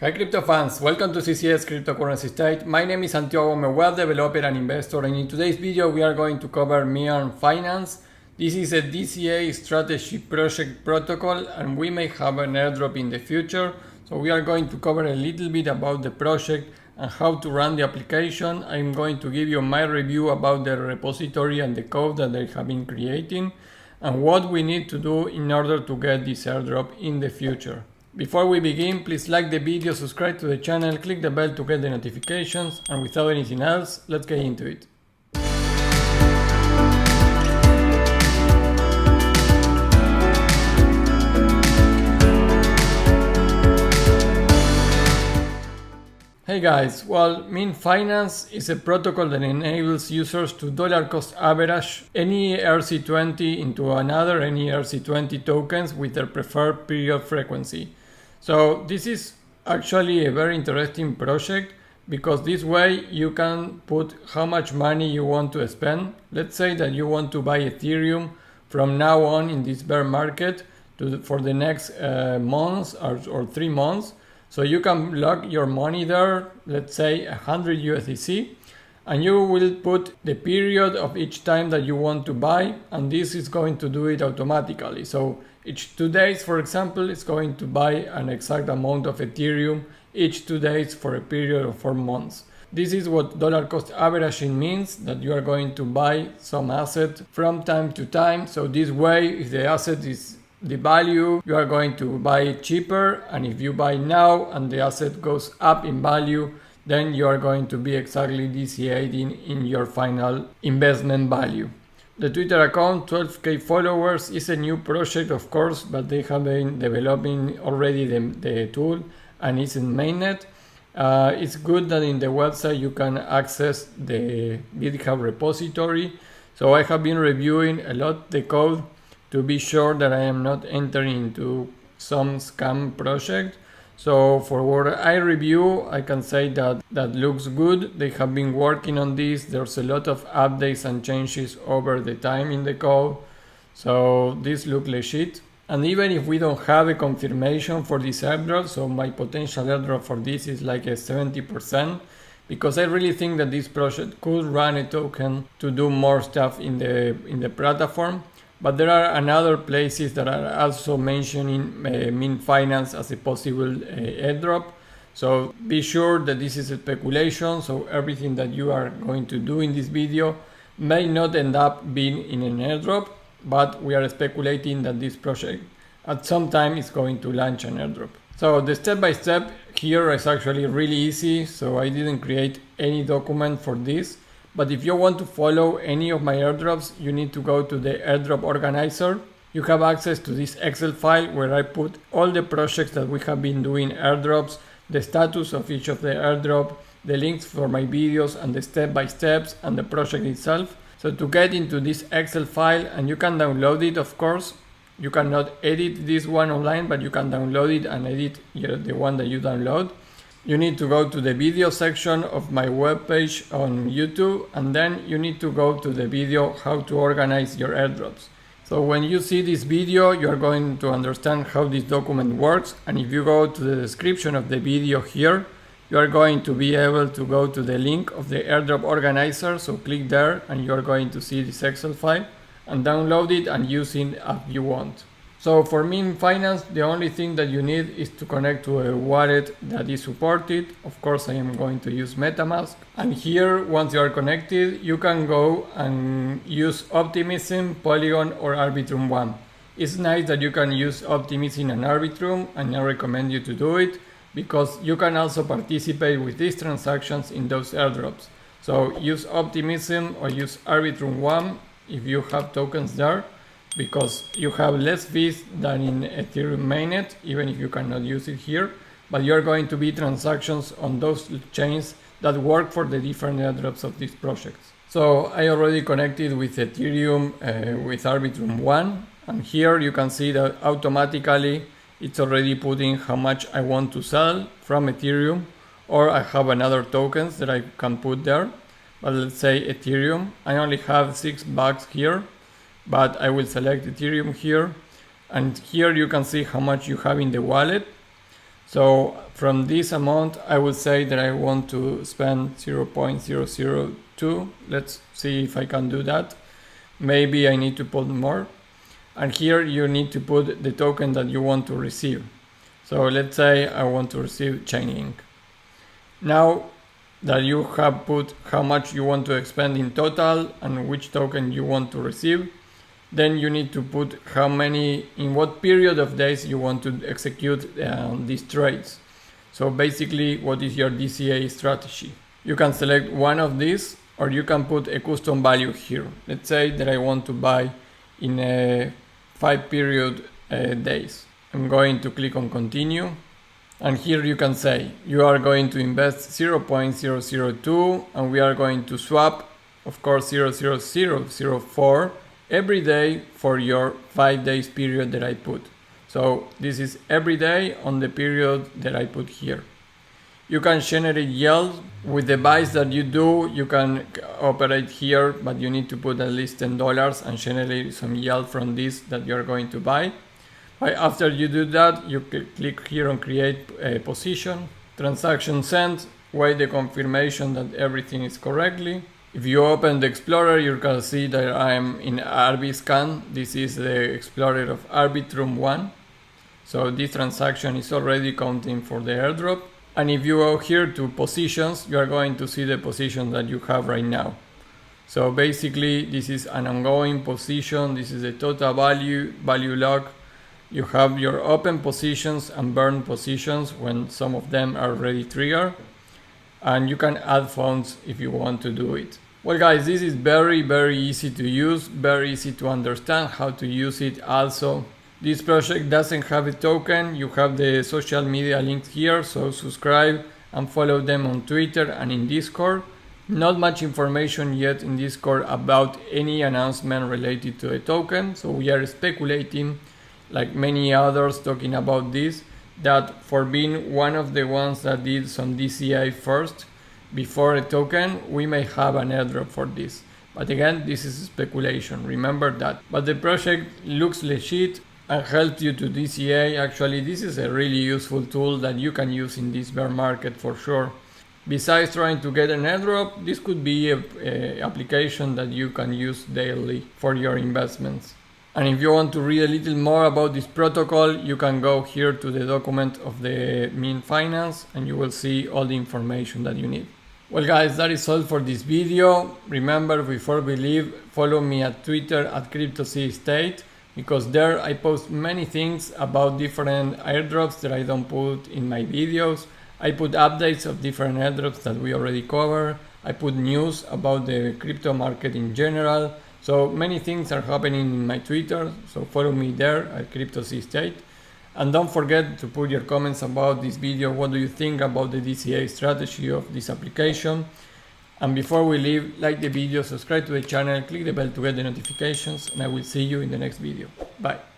Hi crypto fans, welcome to CCS Cryptocurrency State. My name is Santiago, I'm a web developer and investor, and in today's video we are going to cover Mean Finance. This is a DCA strategy project protocol and we may have an airdrop in the future. So we are going to cover a little bit about the project and how to run the application. I'm going to give you my review about the repository and the code that they have been creating and what we need to do in order to get this airdrop in the future. Before we begin, please like the video, subscribe to the channel, click the bell to get the notifications, and without anything else, let's get into it. Hey guys, well, Mean Finance is a protocol that enables users to dollar cost average any ERC20 into another any ERC20 tokens with their preferred period frequency. So this is actually a very interesting project because this way you can put how much money you want to spend. Let's say that you want to buy Ethereum from now on in this bear market for the next months or 3 months. So you can lock your money there, let's say 100 USDC, and you will put the period of each time that you want to buy, and this is going to do it automatically. So each 2 days, for example, it's going to buy an exact amount of Ethereum each 2 days for a period of 4 months. This is what dollar cost averaging means, that you are going to buy some asset from time to time. So this way, if the asset is the value, you are going to buy it cheaper, and if you buy now and the asset goes up in value, then you are going to be exactly DCAing in your final investment value. The Twitter account, 12k followers, is a new project of course, but they have been developing already the tool and it's in mainnet. It's good that in the website you can access the GitHub repository. So I have been reviewing a lot the code to be sure that I am not entering into some scam project. So for what I review, I can say that looks good. They have been working on this. There's a lot of updates and changes over the time in the code. So this looks legit. And even if we don't have a confirmation for this airdrop, so my potential airdrop for this is like a 70%, because I really think that this project could run a token to do more stuff in the platform. But there are another places that are also mentioning Mean Finance as a possible airdrop. So be sure that this is a speculation. So everything that you are going to do in this video may not end up being in an airdrop, but we are speculating that this project at some time is going to launch an airdrop. So the step-by-step here is actually really easy. So I didn't create any document for this. But if you want to follow any of my airdrops, you need to go to the airdrop organizer. You have access to this Excel file where I put all the projects that we have been doing airdrops, the status of each of the airdrop, the links for my videos and the step-by-steps and the project itself. So to get into this Excel file, and you can download it of course, you cannot edit this one online, but you can download it and edit the one that you download. You need to go to the video section of my webpage on YouTube, and then you need to go to the video how to organize your airdrops. So when you see this video, you are going to understand how this document works, and if you go to the description of the video here, you are going to be able to go to the link of the airdrop organizer. So click there and you are going to see this Excel file and download it and use it as you want. So for Mean Finance, the only thing that you need is to connect to a wallet that is supported. Of course, I am going to use MetaMask. And here, once you are connected, you can go and use Optimism, Polygon, or Arbitrum 1. It's nice that you can use Optimism and Arbitrum, and I recommend you to do it because you can also participate with these transactions in those airdrops. So use Optimism or use Arbitrum 1 if you have tokens there, because you have less fees than in Ethereum mainnet, even if you cannot use it here, but you're going to be transactions on those chains that work for the different airdrops of these projects. So I already connected with Ethereum with Arbitrum 1, and here you can see that automatically it's already putting how much I want to sell from Ethereum, or I have another tokens that I can put there. But let's say Ethereum, I only have $6 here, but I will select Ethereum here, and here you can see how much you have in the wallet. So from this amount, I would say that I want to spend 0.002. Let's see if I can do that. Maybe I need to put more. And here you need to put the token that you want to receive. So let's say I want to receive Zksync. Now that you have put how much you want to spend in total and which token you want to receive, then you need to put how many, in what period of days you want to execute these trades. So basically, what is your DCA strategy? You can select one of these, or you can put a custom value here. Let's say that I want to buy in a 5 period days. I'm going to click on continue. And here you can say you are going to invest 0.002 and we are going to swap, of course, 0.0004 every day for your 5 days period that I put. So this is every day on the period that I put here. You can generate yield with the buys that you do. You can operate here, but you need to put at least $10 and generate some yield from this that you're going to buy. After you do that, you click here on create a position, transaction sent, wait the confirmation that everything is correctly. If you open the Explorer, you can see that I'm in Zksync. This is the Explorer of Arbitrum 1. So this transaction is already counting for the airdrop. And if you go here to positions, you are going to see the position that you have right now. So basically, this is an ongoing position. This is the total value log. You have your open positions and burn positions when some of them are already triggered. And you can add funds if you want to do it. Well guys, this is very easy to use, very easy to understand how to use it also. This project doesn't have a token. You have the social media links here, so subscribe and follow them on Twitter and in Discord. Not much information yet in Discord about any announcement related to a token, so we are speculating, like many others talking about this, that for being one of the ones that did some DCA first before a token, we may have an airdrop for this. But again, this is speculation, remember that. But the project looks legit and helps you to DCA. Actually, this is a really useful tool that you can use in this bear market for sure. Besides trying to get an airdrop, this could be an application that you can use daily for your investments. And if you want to read a little more about this protocol, you can go here to the document of the Mean Finance and you will see all the information that you need. Well guys, that is all for this video. Remember, before we leave, follow me at Twitter at CryptoCState, because there I post many things about different airdrops that I don't put in my videos. I put updates of different airdrops that we already cover. I put news about the crypto market in general. So many things are happening in my Twitter, so follow me there at CryptoCState. And don't forget to put your comments about this video. What do you think about the DCA strategy of this application? And before we leave, like the video, subscribe to the channel, click the bell to get the notifications, and I will see you in the next video. Bye.